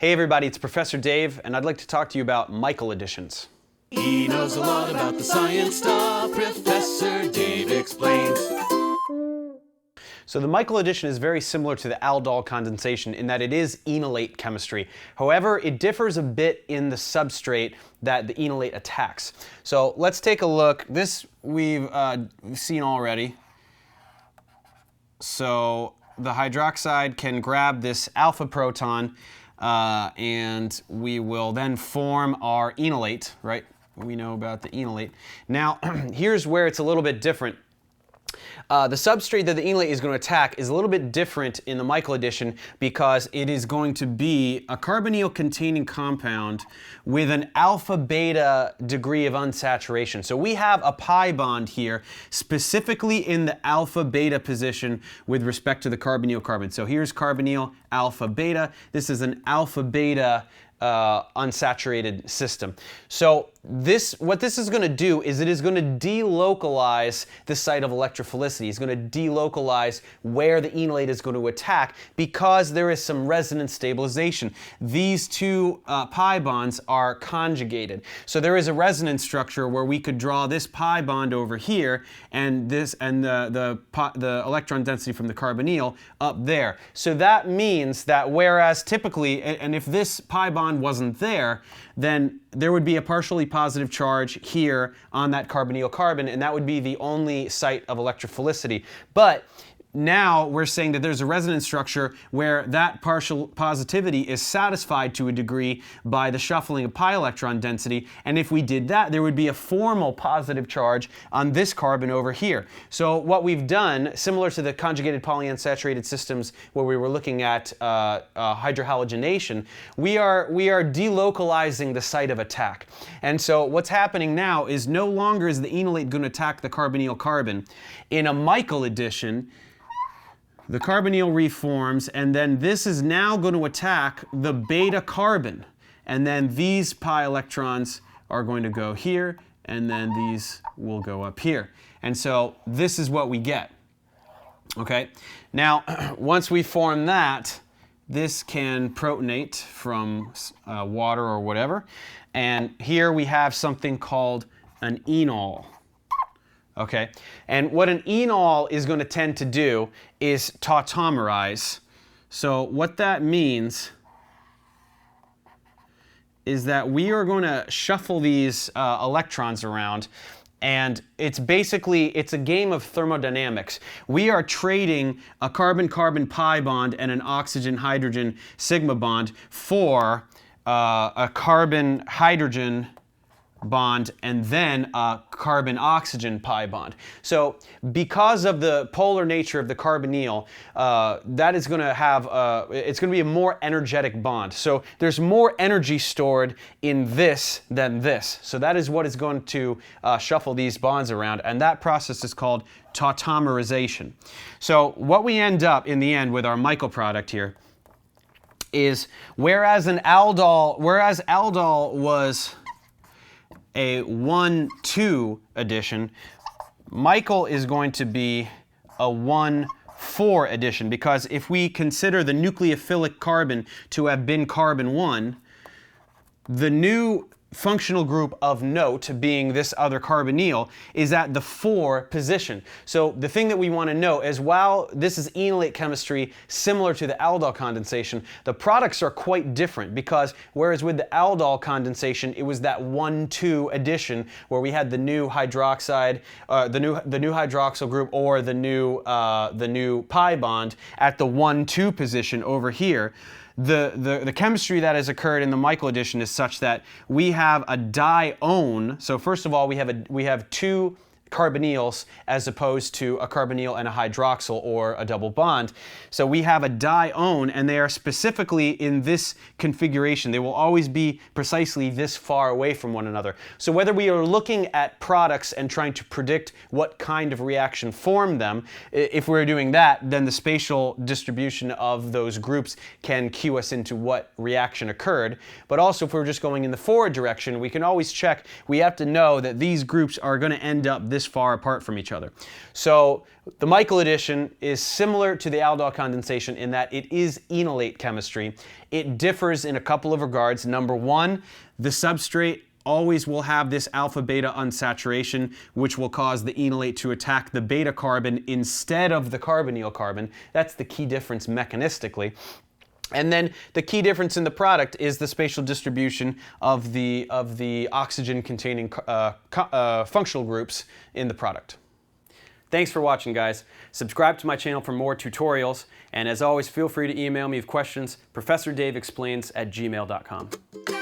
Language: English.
Hey everybody, it's Professor Dave, and I'd like to talk to you about Michael additions. He knows a lot about the science stuff. Professor Dave explains. So the Michael addition is very similar to the aldol condensation in that it is enolate chemistry. However, it differs a bit in the substrate that the enolate attacks. So let's take a look. This we've seen already. So the hydroxide can grab this alpha proton and we will then form our enolate, right? We know about the enolate. Now, here's where it's a little bit different. The substrate that the enolate is going to attack is a little bit different in the Michael addition because it is going to be a carbonyl-containing compound with an alpha-beta degree of unsaturation. So we have a pi bond here specifically in the alpha-beta position with respect to the carbonyl-carbon. So here's carbonyl alpha-beta. This is an alpha-beta unsaturated system. So what this is going to do is it is going to delocalize the site of electrophilicity. It's going to delocalize where the enolate is going to attack because there is some resonance stabilization. These two pi bonds are conjugated. So there is a resonance structure where we could draw this pi bond over here and the electron density from the carbonyl up there. So that means that whereas typically, and if this pi bond wasn't there, then there would be a partially positive charge here on that carbonyl carbon, and that would be the only site of electrophilicity. But now we're saying that there's a resonance structure where that partial positivity is satisfied to a degree by the shuffling of pi electron density, and if we did that, there would be a formal positive charge on this carbon over here. So what we've done, similar to the conjugated polyunsaturated systems where we were looking at hydrohalogenation, we are delocalizing the site of attack. And so what's happening now is no longer is the enolate going to attack the carbonyl carbon. In a Michael addition, the carbonyl reforms, and then this is now going to attack the beta carbon. And then these pi electrons are going to go here, and then these will go up here. And so this is what we get. Okay? Now, once we form that, this can protonate from water or whatever. And here we have something called an enol. Okay, and what an enol is going to tend to do is tautomerize. So what that means is that we are going to shuffle these electrons around, and it's a game of thermodynamics. We are trading a carbon-carbon pi bond and an oxygen-hydrogen sigma bond for a carbon-hydrogen bond and then a carbon-oxygen pi bond. So because of the polar nature of the carbonyl, that is going to have it's going to be a more energetic bond. So there's more energy stored in this than this. So that is what is going to shuffle these bonds around, and that process is called tautomerization. So what we end up in the end with our Michael product here is whereas aldol was a 1,2 addition, Michael is going to be a 1,4 addition, because if we consider the nucleophilic carbon to have been carbon 1, the new functional group of note, being this other carbonyl, is at the 4 position. So the thing that we want to know is, while this is enolate chemistry similar to the aldol condensation, the products are quite different, because whereas with the aldol condensation it was that 1,2 addition where we had the new hydroxide, the new hydroxyl group, or the new pi bond at the 1,2 position over here. The chemistry that has occurred in the Michael addition is such that we have a dione. So first of all, we have two carbonyls as opposed to a carbonyl and a hydroxyl or a double bond. So we have a dione, and they are specifically in this configuration. They will always be precisely this far away from one another. So whether we are looking at products and trying to predict what kind of reaction formed them, if we're doing that, then the spatial distribution of those groups can cue us into what reaction occurred. But also, if we're just going in the forward direction, we can always check. We have to know that these groups are going to end up this far apart from each other. So the Michael addition is similar to the aldol condensation in that it is enolate chemistry. It differs in a couple of regards. Number one, the substrate always will have this alpha-beta unsaturation, which will cause the enolate to attack the beta carbon instead of the carbonyl carbon. That's the key difference mechanistically. And then the key difference in the product is the spatial distribution of the oxygen-containing functional groups in the product. Thanks for watching, guys. Subscribe to my channel for more tutorials, and as always, feel free to email me with questions, ProfessorDaveExplains@gmail.com.